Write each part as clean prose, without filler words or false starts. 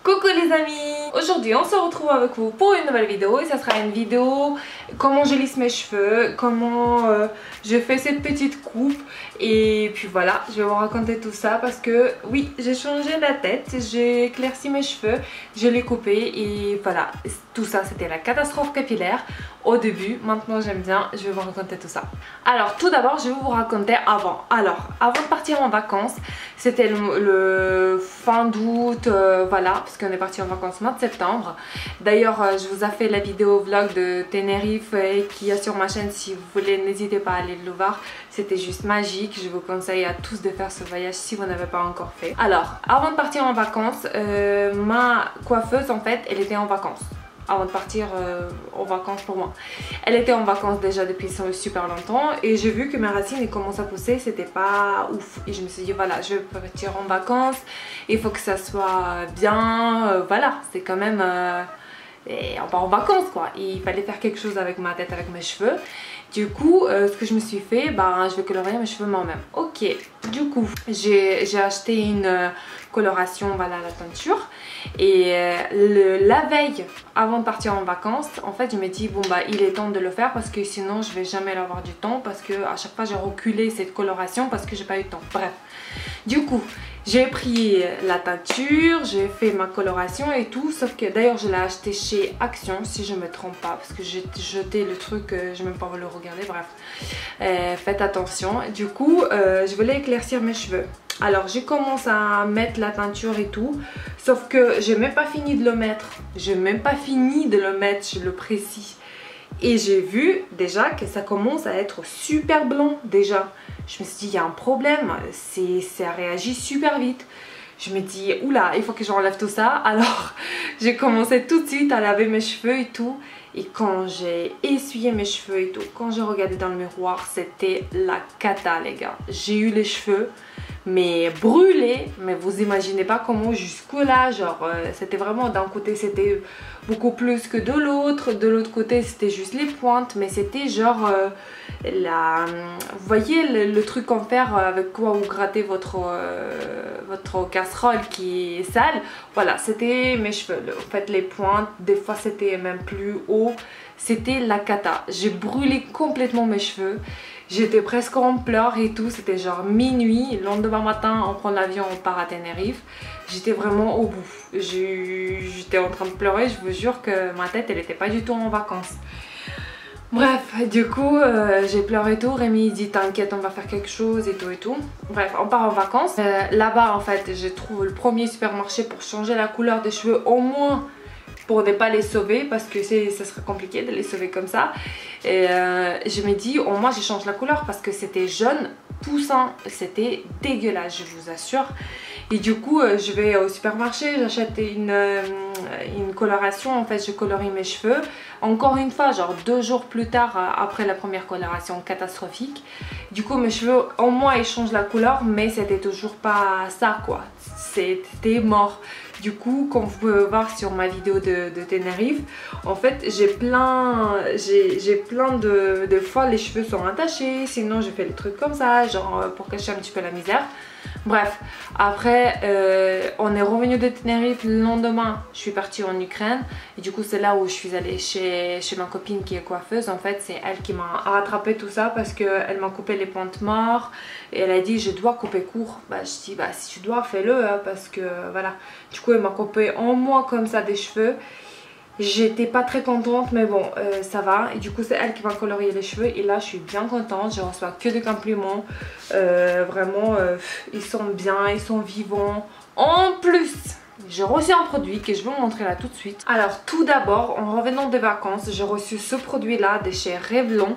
Coucou les amis! Aujourd'hui on se retrouve avec vous pour une nouvelle vidéo et ça sera une vidéo comment je lisse mes cheveux, comment je fais cette petite coupe et puis voilà, je vais vous raconter tout ça parce que oui, j'ai changé la tête, j'ai éclairci mes cheveux, je l'ai coupé et voilà, tout ça c'était la catastrophe capillaire au début. Maintenant j'aime bien, je vais vous raconter tout ça. Alors tout d'abord je vais vous raconter avant de partir en vacances, c'était le fin d'août, voilà, parce qu'on est parti en vacances mois de septembre. D'ailleurs je vous ai fait la vidéo vlog de Tenerife qui est sur ma chaîne, si vous voulez n'hésitez pas à aller le voir, c'était juste magique. Je vous conseille à tous de faire ce voyage si vous n'avez pas encore fait. Alors avant de partir en vacances, ma coiffeuse en fait elle était en vacances. Avant de partir en vacances pour moi. Elle était en vacances déjà depuis super longtemps et j'ai vu que mes racines commencent à pousser, c'était pas ouf. Et je me suis dit voilà, je vais partir en vacances, il faut que ça soit bien, voilà, c'est quand même... et on part en vacances quoi, il fallait faire quelque chose avec ma tête, avec mes cheveux. Du coup ce que je me suis fait, je vais colorier mes cheveux moi-même. Ok, du coup j'ai acheté une coloration, voilà, la teinture. Et la veille avant de partir en vacances, en fait je me dis bon il est temps de le faire parce que sinon je vais jamais avoir du temps, parce que à chaque fois j'ai reculé cette coloration parce que j'ai pas eu le temps. Bref, du coup j'ai pris la teinture, j'ai fait ma coloration et tout, sauf que d'ailleurs je l'ai acheté chez Action si je me trompe pas, parce que j'ai jeté le truc, je vais même pas le regarder, bref, faites attention. Du coup je voulais éclaircir mes cheveux. Alors j'ai commencé à mettre la teinture et tout, sauf que j'ai même pas fini de le mettre, je le précise. Et j'ai vu déjà que ça commence à être super blanc déjà. Je me suis dit il y a un problème, ça réagit super vite. Je me dis oula, il faut que j'enlève tout ça. Alors j'ai commencé tout de suite à laver mes cheveux et tout. Et quand j'ai essuyé mes cheveux et tout, quand j'ai regardé dans le miroir, c'était la cata les gars. J'ai eu les cheveux mais brûlés, mais vous imaginez pas comment jusque là, genre c'était vraiment, d'un côté c'était beaucoup plus que de l'autre côté c'était juste les pointes, mais c'était genre vous voyez le truc en fer avec quoi vous grattez votre casserole qui est sale, voilà, c'était mes cheveux. En fait les pointes, des fois c'était même plus haut, c'était la cata. J'ai brûlé complètement mes cheveux. J'étais presque en pleurs et tout, c'était genre minuit, le lendemain matin on prend l'avion, on part à Tenerife. J'étais vraiment au bout, j'étais en train de pleurer, je vous jure que ma tête elle était pas du tout en vacances. Bref, du coup j'ai pleuré tout, Rémi il dit t'inquiète on va faire quelque chose et tout et tout. Bref, on part en vacances, là-bas en fait j'ai trouvé le premier supermarché pour changer la couleur des cheveux, au moins pour ne pas les sauver, parce que ça serait compliqué de les sauver comme ça. Et je me dis au moins je change la couleur parce que c'était jaune poussant, c'était dégueulasse je vous assure. Et du coup je vais au supermarché, j'achète une coloration, en fait je colorie mes cheveux encore une fois, genre 2 jours plus tard après la première coloration catastrophique. Du coup mes cheveux au moins ils changent la couleur, mais c'était toujours pas ça quoi, c'était mort. Du coup, comme vous pouvez voir sur ma vidéo de Tenerife, en fait j'ai plein de fois les cheveux sont attachés, sinon je fais le truc comme ça, genre pour cacher un petit peu la misère. Bref, après on est revenu de Tenerife, le lendemain je suis partie en Ukraine et du coup c'est là où je suis allée chez ma copine qui est coiffeuse. En fait c'est elle qui m'a rattrapé tout ça parce qu'elle m'a coupé les pointes morts et elle a dit je dois couper court. Je dis si tu dois fais-le hein, parce que voilà. Du coup elle m'a coupé en moins comme ça des cheveux. J'étais pas très contente mais bon ça va, et du coup c'est elle qui va colorier les cheveux et là je suis bien contente, je reçois que des compliments, vraiment ils sont bien, ils sont vivants. En plus j'ai reçu un produit que je vais vous montrer là tout de suite. Alors tout d'abord en revenant des vacances j'ai reçu ce produit là de chez Revlon,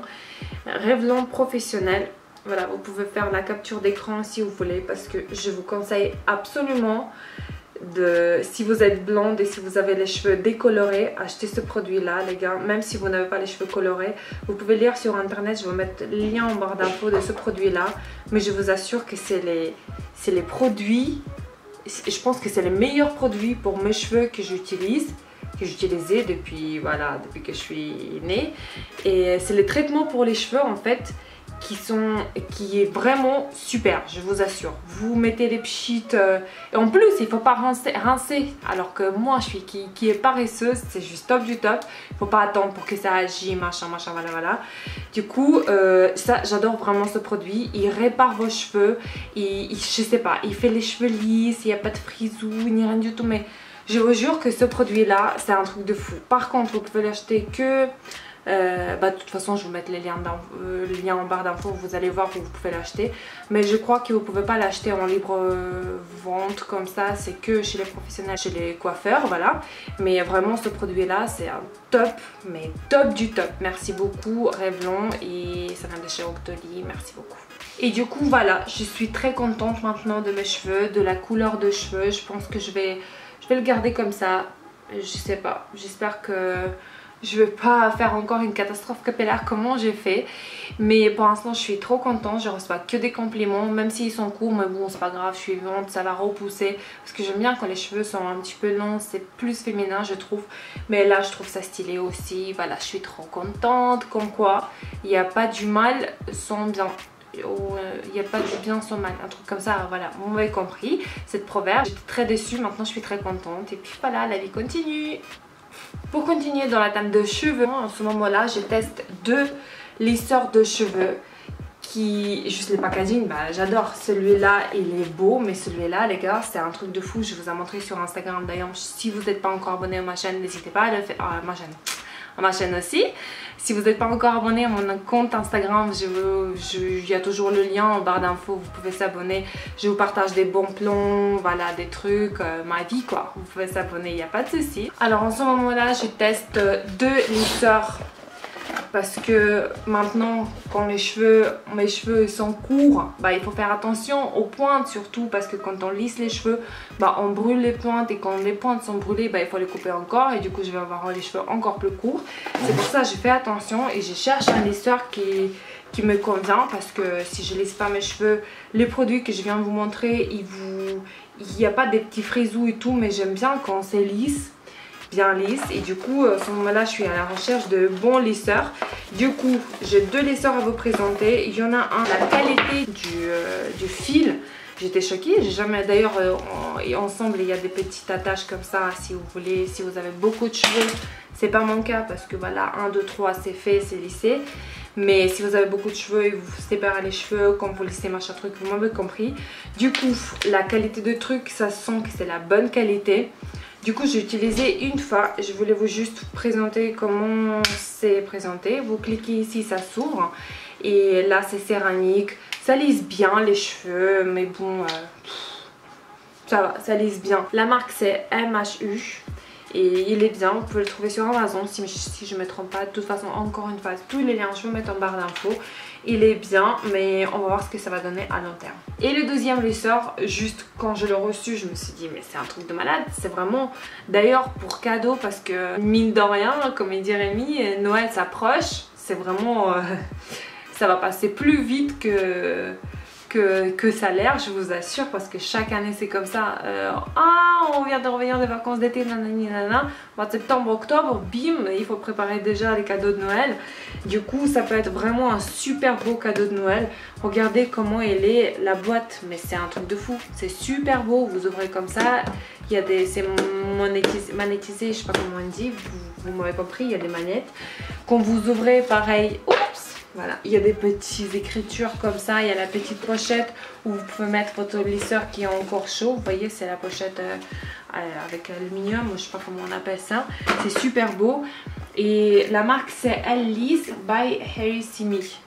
Revlon professionnel. Voilà, vous pouvez faire la capture d'écran si vous voulez parce que je vous conseille absolument si vous êtes blonde et si vous avez les cheveux décolorés, achetez ce produit là les gars. Même si vous n'avez pas les cheveux colorés, vous pouvez lire sur internet, je vais vous mettre le lien en barre d'infos de ce produit là, mais je vous assure que c'est les produits, je pense que c'est les meilleurs produits pour mes cheveux que j'utilise, que j'utilisais depuis, voilà, depuis que je suis née. Et c'est les traitements pour les cheveux en fait qui est vraiment super, je vous assure. Vous mettez les petites et en plus il faut pas rincer, alors que moi je suis qui est paresseuse, c'est juste top du top. Il faut pas attendre pour que ça agisse, machin voilà. Du coup ça, j'adore vraiment ce produit. Il répare vos cheveux, je sais pas, il fait les cheveux lisses, il n'y a pas de frisous ni rien du tout, mais je vous jure que ce produit là c'est un truc de fou. Par contre vous pouvez l'acheter que de toute façon je vais vous mettre les liens en barre d'infos, vous allez voir que vous pouvez l'acheter, mais je crois que vous pouvez pas l'acheter en libre vente comme ça, c'est que chez les professionnels, chez les coiffeurs, voilà. Mais vraiment ce produit là c'est un top, mais top du top. Merci beaucoup Revlon, et ça vient de chez Octoly, merci beaucoup. Et du coup voilà, je suis très contente maintenant de mes cheveux, de la couleur de cheveux. Je pense que je vais le garder comme ça, je sais pas, j'espère que je vais pas faire encore une catastrophe capillaire comment j'ai fait, mais pour l'instant je suis trop contente. Je reçois que des compliments, même s'ils sont courts, mais bon c'est pas grave, je suis vivante, ça va repousser, parce que j'aime bien quand les cheveux sont un petit peu longs, c'est plus féminin je trouve, mais là je trouve ça stylé aussi. Voilà, je suis trop contente, comme quoi il n'y a pas du mal sans bien. Il n'y a pas du bien sans mal, un truc comme ça, voilà, vous m'avez compris cette proverbe. J'étais très déçue, maintenant je suis très contente, et puis voilà, la vie continue. Pour continuer dans la teinte de cheveux, en ce moment là je teste 2 lisseurs de cheveux qui, juste le packaging, bah, j'adore. Celui-là il est beau, mais celui-là les gars c'est un truc de fou. Je vous ai montré sur Instagram d'ailleurs. Si vous n'êtes pas encore abonné à ma chaîne, n'hésitez pas à le faire, à ma chaîne aussi. Si vous n'êtes pas encore abonné à mon compte Instagram, il y a toujours le lien en barre d'infos, vous pouvez s'abonner. Je vous partage des bons plans, voilà, des trucs, ma vie quoi. Vous pouvez s'abonner, il n'y a pas de souci. Alors en ce moment là, je teste 2 lisseurs. Parce que maintenant quand mes cheveux sont courts, bah, il faut faire attention aux pointes surtout, parce que quand on lisse les cheveux, bah, on brûle les pointes, et quand les pointes sont brûlées, bah, il faut les couper encore, et du coup je vais avoir les cheveux encore plus courts. C'est pour ça que je fais attention et je cherche un lisseur qui me convient, parce que si je lisse pas mes cheveux, les produits que je viens de vous montrer, il n'y a pas des petits frisous et tout, mais j'aime bien quand c'est lisse, bien lisse. Et du coup à ce moment là je suis à la recherche de bons lisseurs. Du coup j'ai 2 lisseurs à vous présenter. Il y en a un, la qualité du fil, j'étais choquée, j'ai jamais, d'ailleurs ensemble il y a des petites attaches comme ça si vous voulez, si vous avez beaucoup de cheveux. C'est pas mon cas parce que voilà, 1, 2, 3 c'est fait, c'est lissé. Mais si vous avez beaucoup de cheveux et vous séparez les cheveux, quand vous lissez machin truc, vous m'avez compris. Du coup la qualité de truc, ça sent que c'est la bonne qualité. Du coup j'ai utilisé une fois, je voulais vous juste présenter comment c'est présenté. Vous cliquez ici, ça s'ouvre, et là c'est céramique, ça lisse bien les cheveux, mais bon ça va, ça lisse bien. La marque c'est MHU et il est bien, vous pouvez le trouver sur Amazon si je ne me trompe pas. De toute façon, encore une fois, tous les liens je vais mettre en barre d'infos. Il est bien, mais on va voir ce que ça va donner à long terme. Et le deuxième lisseur, juste quand je l'ai reçu, je me suis dit mais c'est un truc de malade. C'est vraiment d'ailleurs pour cadeau, parce que mine de rien, comme il dit Rémi, Noël s'approche. C'est vraiment ça va passer plus vite que ça a l'air, je vous assure, parce que chaque année c'est comme ça. On vient de revenir des vacances d'été, nanani nanana. Mois de septembre, octobre, bim, il faut préparer déjà les cadeaux de Noël. Du coup ça peut être vraiment un super beau cadeau de Noël. Regardez comment elle est, la boîte, mais c'est un truc de fou, c'est super beau. Vous ouvrez comme ça, il y a des, c'est magnétisé, je sais pas comment on dit, vous m'avez compris, il y a des magnettes. Quand vous ouvrez pareil, oups, voilà, il y a des petites écritures comme ça, il y a la petite pochette où vous pouvez mettre votre lisseur qui est encore chaud. Vous voyez, c'est la pochette avec aluminium, je sais pas comment on appelle ça. C'est super beau. Et la marque c'est Alice by Harry Simi.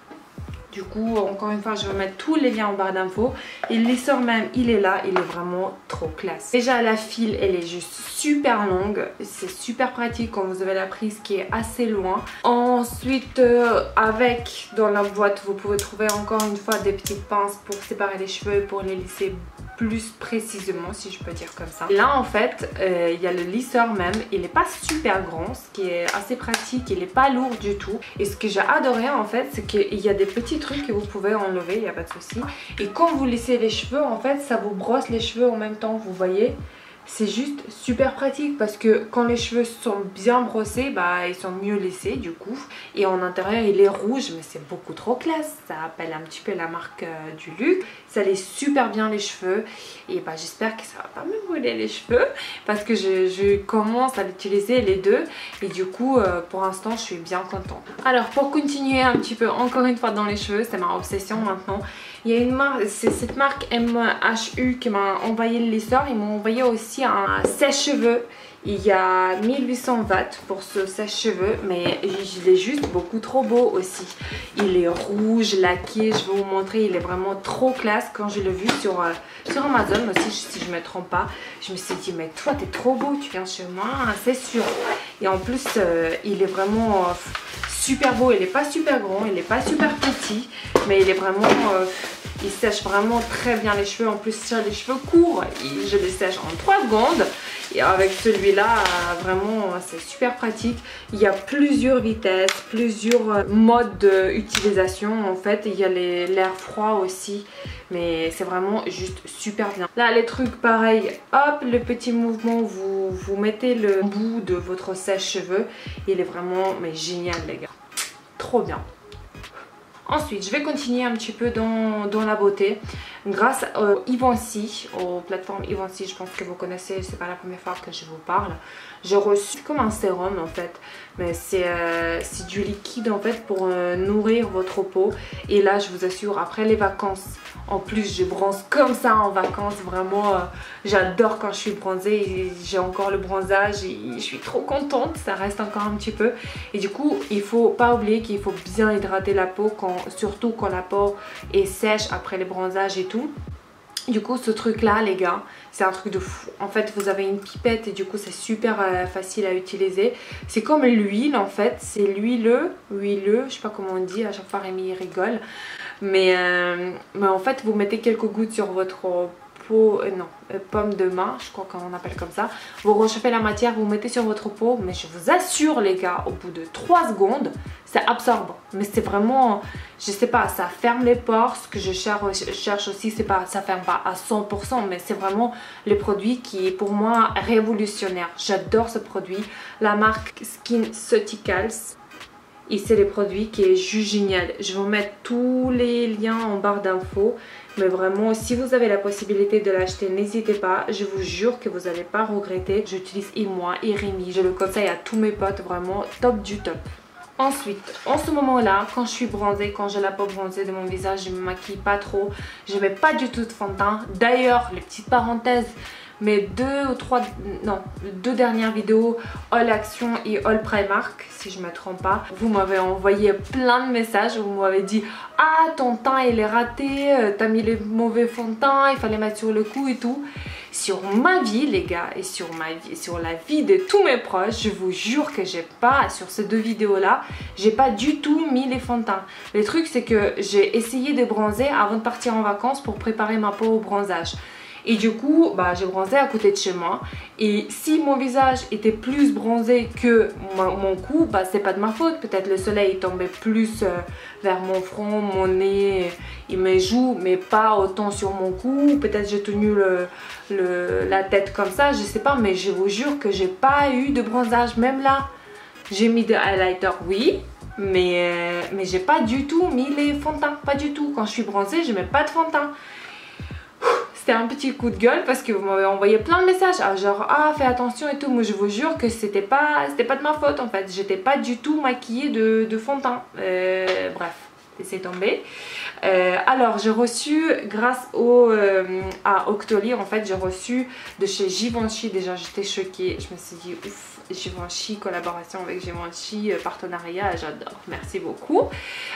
Du coup, encore une fois, je vais mettre tous les liens en barre d'infos. Et le lisseur même, il est là, il est vraiment trop classe. Déjà, la file, elle est juste super longue. C'est super pratique quand vous avez la prise qui est assez loin. Ensuite, avec, dans la boîte, vous pouvez trouver encore une fois des petites pinces pour séparer les cheveux et pour les lisser plus précisément, si je peux dire comme ça. Là en fait il y a le lisseur même, il n'est pas super grand, ce qui est assez pratique, il n'est pas lourd du tout. Et ce que j'ai adoré en fait, c'est qu'il y a des petits trucs que vous pouvez enlever, il n'y a pas de souci. Et quand vous lissez les cheveux en fait, ça vous brosse les cheveux en même temps, vous voyez. c'est juste super pratique parce que quand les cheveux sont bien brossés, bah ils sont mieux lissés du coup. Et en intérieur il est rouge, mais c'est beaucoup trop classe. Ça rappelle un petit peu la marque du Luxe. Ça lisse super bien les cheveux. Et bah j'espère que ça va pas me brûler les cheveux parce que je commence à l'utiliser les deux. Et du coup pour l'instant je suis bien contente. Alors pour continuer un petit peu encore une fois dans les cheveux, c'est ma obsession maintenant. Il y a une marque, c'est cette marque MHU qui m'a envoyé le lisseur. Ils m'ont envoyé aussi un sèche-cheveux. Il y a 1800 watts pour ce sèche-cheveux, mais il est juste beaucoup trop beau aussi. Il est rouge, laqué, je vais vous montrer, il est vraiment trop classe. Quand je l'ai vu sur Amazon aussi, si je ne me trompe pas, je me suis dit mais toi t'es trop beau, tu viens chez moi, c'est sûr. Et en plus il est vraiment super beau, il n'est pas super grand, il n'est pas super petit, mais il est vraiment... il sèche vraiment très bien les cheveux. En plus, si j'ai les cheveux courts, je les sèche en 3 secondes. Et avec celui-là, vraiment, c'est super pratique. Il y a plusieurs vitesses, plusieurs modes d'utilisation. En fait, il y a l'air froid aussi. Mais c'est vraiment juste super bien. Là, les trucs pareil, hop, le petit mouvement, vous mettez le bout de votre sèche-cheveux. Il est vraiment mais génial, les gars. Trop bien. Ensuite, je vais continuer un petit peu dans la beauté. Grâce au Givenchy, aux plateformes Givenchy, je pense que vous connaissez, c'est pas la première fois que je vous parle. J'ai reçu comme un sérum en fait, mais c'est du liquide en fait pour nourrir votre peau. Et là, je vous assure, après les vacances, en plus je bronze comme ça en vacances, vraiment j'adore quand je suis bronzée. J'ai encore le bronzage et je suis trop contente, ça reste encore un petit peu. Et du coup, il faut pas oublier qu'il faut bien hydrater la peau, surtout quand la peau est sèche après les bronzages et tout. Du coup, ce truc là les gars, c'est un truc de fou. En fait, vous avez une pipette et du coup c'est super facile à utiliser. C'est comme l'huile en fait, c'est huileux, je sais pas comment on dit, à chaque fois Rémi rigole. Mais en fait vous mettez quelques gouttes sur votre peau, pomme de main, je crois qu'on appelle comme ça. Vous réchauffez la matière, vous mettez sur votre peau, mais je vous assure les gars, au bout de 3 secondes, ça absorbe. Mais c'est vraiment, je sais pas, ça ferme les pores. Ce que je cherche aussi, c'est pas, ça ferme pas à 100%, mais c'est vraiment le produit qui est pour moi révolutionnaire. J'adore ce produit, la marque SkinCeuticals. Et c'est les produits qui est juste génial. Je vais vous mettre tous les liens en barre d'infos. Mais vraiment, si vous avez la possibilité de l'acheter, n'hésitez pas. Je vous jure que vous n'allez pas regretter. J'utilise et moi et Rémi. Je le conseille à tous mes potes. Vraiment top du top. Ensuite, en ce moment-là, quand je suis bronzée, quand j'ai la peau bronzée de mon visage, je ne me maquille pas trop. Je ne mets pas du tout de fond de teint. D'ailleurs, les petites parenthèses, mes deux dernières vidéos All Action et All Primark, si je ne me trompe pas, vous m'avez envoyé plein de messages, vous m'avez dit ah ton teint il est raté, t'as mis les mauvais fonds de teint, il fallait mettre sur le cou et tout. Sur ma vie les gars et sur la vie de tous mes proches, je vous jure que j'ai pas, sur ces 2 vidéos là, j'ai pas du tout mis les fonds de teint. Le truc c'est que j'ai essayé de bronzer avant de partir en vacances pour préparer ma peau au bronzage. Et du coup, bah, j'ai bronzé à côté de chez moi. Et si mon visage était plus bronzé que mon cou, bah, c'est pas de ma faute. Peut-être le soleil tombait plus vers mon front, mon nez et mes joues, mais pas autant sur mon cou. Peut-être j'ai tenu la tête comme ça, je sais pas. Mais je vous jure que j'ai pas eu de bronzage. Même là, j'ai mis des highlighters, oui. Mais j'ai pas du tout mis les fonds de teint. Pas du tout. Quand je suis bronzée, je mets pas de fond de teint. C'était un petit coup de gueule parce que vous m'avez envoyé plein de messages, genre ah fais attention et tout. Moi je vous jure que c'était pas de ma faute en fait, j'étais pas du tout maquillée de fond de teint. Bref, laissez tomber. Alors j'ai reçu grâce à Octoly en fait, j'ai reçu de chez Givenchy. Déjà j'étais choquée, je me suis dit ouf, Givenchy, collaboration avec Givenchy, partenariat, j'adore, merci beaucoup.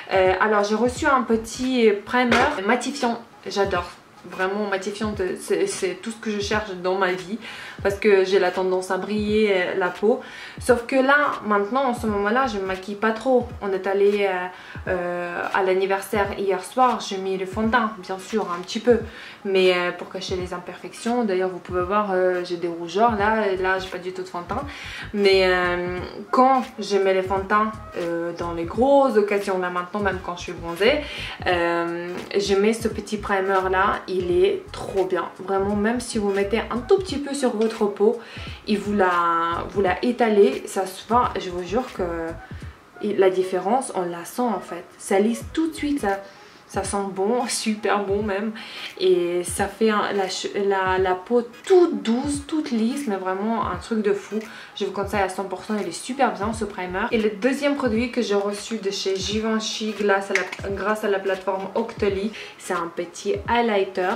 Alors j'ai reçu un petit primer matifiant, j'adore. Vraiment matifiante, c'est tout ce que je cherche dans ma vie parce que j'ai la tendance à briller la peau. Sauf que là, maintenant, en ce moment-là, je me maquille pas trop. On est allé à l'anniversaire hier soir, j'ai mis le fond de teint, bien sûr, un petit peu. Mais pour cacher les imperfections, d'ailleurs, vous pouvez voir, j'ai des rougeurs. Là j'ai pas du tout de fond de teint. Mais quand je mets les fonds de teint dans les grosses occasions, là maintenant, même quand je suis bronzée, je mets ce petit primer là. il est trop bien. Vraiment, même si vous mettez un tout petit peu sur votre peau et vous la étalez, ça se voit, je vous jure que la différence, on la sent en fait. Ça lisse tout de suite, ça sent bon, super bon même. Et ça fait la peau toute douce, toute lisse, mais vraiment un truc de fou. Je vous conseille à 100%, il est super bien ce primer. Et le deuxième produit que j'ai reçu de chez Givenchy grâce à la plateforme Octoly, c'est un petit highlighter.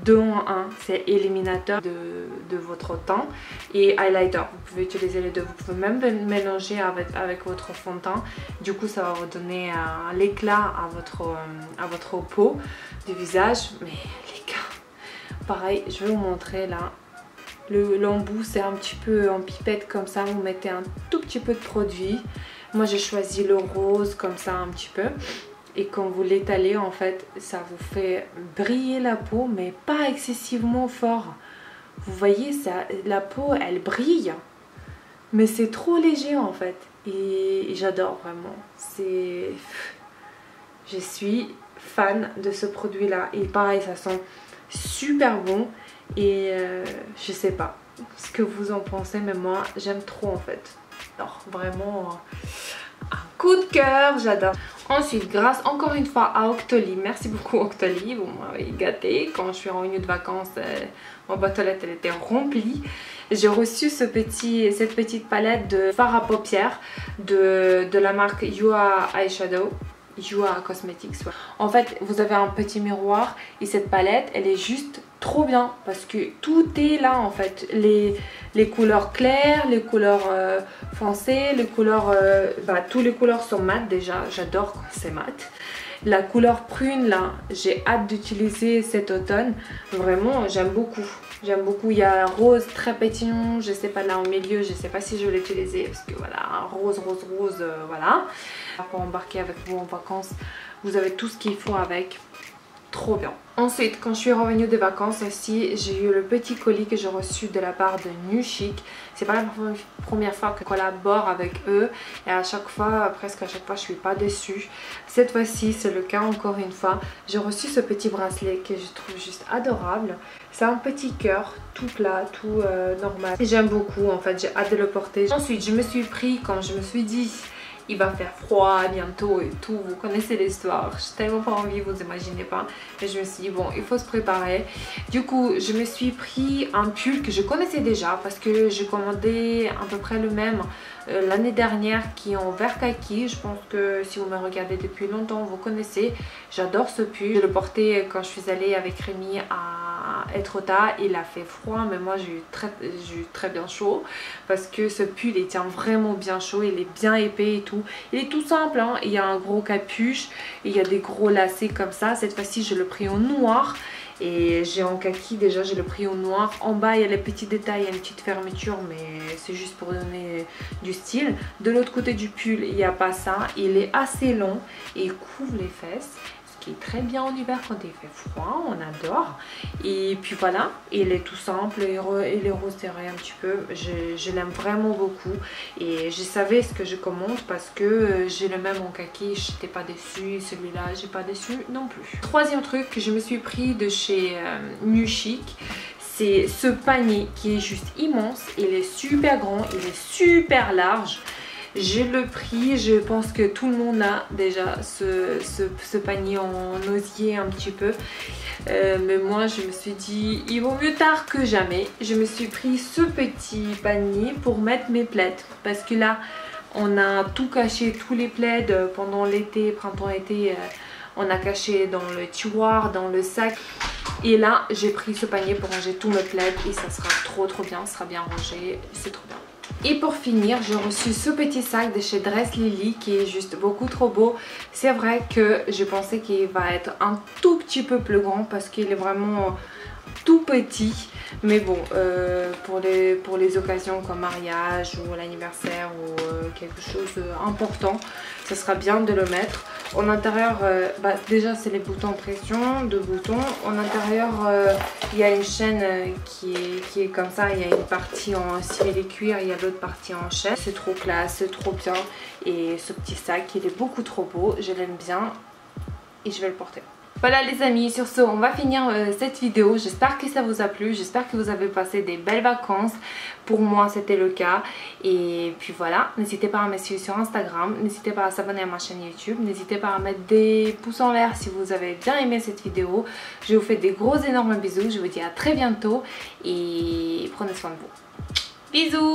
2 en 1, c'est éliminateur de votre teint et highlighter. Vous pouvez utiliser les deux, vous pouvez même mélanger avec votre fond de teint. Du coup, ça va vous donner l'éclat à votre peau du visage. Mais les gars, pareil, je vais vous montrer là. L'embout, c'est un petit peu en pipette comme ça. Vous mettez un tout petit peu de produit. Moi, j'ai choisi le rose comme ça un petit peu. Et quand vous l'étalez, en fait, ça vous fait briller la peau, mais pas excessivement fort. Vous voyez, ça, la peau, elle brille, mais c'est trop léger en fait. Et j'adore vraiment. Je suis fan de ce produit-là. Et pareil, ça sent super bon. Et je sais pas ce que vous en pensez, mais moi, j'aime trop en fait. Alors, vraiment... un coup de cœur, j'adore. Ensuite, grâce encore une fois à Octoly, merci beaucoup Octoly, vous m'avez gâté. Quand je suis revenue de vacances, ma boîte aux lettres elle était remplie. J'ai reçu cette petite palette de fard à paupières de la marque Yua Eyeshadow. Yua Cosmetics. Ouais. En fait, vous avez un petit miroir et cette palette, elle est juste trop bien parce que tout est là en fait. Les couleurs claires, les couleurs foncées, les couleurs... tous les couleurs sont mat déjà. J'adore quand c'est mat. La couleur prune là, j'ai hâte d'utiliser cet automne. Vraiment, j'aime beaucoup. J'aime beaucoup. Il y a un rose très pétillant. Je sais pas là au milieu, je sais pas si je vais l'utiliser parce que voilà, un rose, voilà. Pour embarquer avec vous en vacances, vous avez tout ce qu'il faut avec. Trop bien. Ensuite, quand je suis revenue des vacances aussi, j'ai eu le petit colis que j'ai reçu de la part de New Chic. C'est pas la première fois que je collabore avec eux et à chaque fois, presque à chaque fois, je suis pas déçue. Cette fois-ci, c'est le cas encore une fois. J'ai reçu ce petit bracelet que je trouve juste adorable. C'est un petit cœur tout plat, tout normal. J'aime beaucoup en fait, j'ai hâte de le porter. Ensuite, je me suis pris quand je me suis dit... il va faire froid bientôt et tout, vous connaissez l'histoire, j'ai tellement pas envie, vous imaginez pas. Mais je me suis dit bon, il faut se préparer. Du coup, je me suis pris un pull que je connaissais déjà parce que j'ai commandé à peu près le même l'année dernière qui est en vert kaki. Je pense que si vous me regardez depuis longtemps, vous connaissez. J'adore ce pull. Je le portais quand je suis allée avec Rémi à Etretat. Il a fait froid, mais moi j'ai eu très bien chaud parce que ce pull il tient vraiment bien chaud. Il est bien épais et tout. Il est tout simple, hein. Il y a un gros capuche et il y a des gros lacets comme ça. Cette fois-ci, je l'ai pris en noir. Et j'ai en kaki déjà, j'ai le pris au noir. En bas il y a les petits détails, il y a une petite fermeture, mais c'est juste pour donner du style. De l'autre côté du pull il n'y a pas ça. Il est assez long et il couvre les fesses, ce qui est très bien en hiver quand il fait froid, on adore. Et puis voilà, il est tout simple, il est rose serré un petit peu. Je l'aime vraiment beaucoup et je savais ce que je commande parce que j'ai le même en kaki, je n'étais pas déçue. Celui-là j'ai pas déçu non plus. Troisième truc que je me suis pris de chez New Chic, c'est ce panier qui est juste immense. Il est super grand, il est super large. J'ai le prix, je pense que tout le monde a déjà ce panier en osier un petit peu. Mais moi je me suis dit, il vaut mieux tard que jamais. Je me suis pris ce petit panier pour mettre mes plaids. Parce que là, on a tout caché, tous les plaids pendant l'été, printemps-été. On a caché dans le tiroir, dans le sac. Et là, j'ai pris ce panier pour ranger tous mes plaids. Et ça sera trop bien, ça sera bien rangé. C'est trop bien. Et pour finir, j'ai reçu ce petit sac de chez Dress Lily qui est juste beaucoup trop beau. C'est vrai que je pensais qu'il va être un tout petit peu plus grand parce qu'il est vraiment tout petit. Mais bon, pour les occasions comme mariage ou l'anniversaire ou quelque chose d'important, ça sera bien de le mettre. En intérieur, déjà c'est les boutons pression, 2 boutons. En intérieur, il y a une chaîne qui est comme ça. Il y a une partie en simili cuir, il y a l'autre partie en chaîne. C'est trop classe, c'est trop bien. Et ce petit sac, il est beaucoup trop beau. Je l'aime bien et je vais le porter. Voilà les amis, sur ce on va finir cette vidéo. J'espère que ça vous a plu, j'espère que vous avez passé des belles vacances. Pour moi c'était le cas. Et puis voilà, n'hésitez pas à me suivre sur Instagram, n'hésitez pas à s'abonner à ma chaîne YouTube, n'hésitez pas à mettre des pouces en l'air si vous avez bien aimé cette vidéo. Je vous fais des gros énormes bisous, je vous dis à très bientôt et prenez soin de vous. Bisous.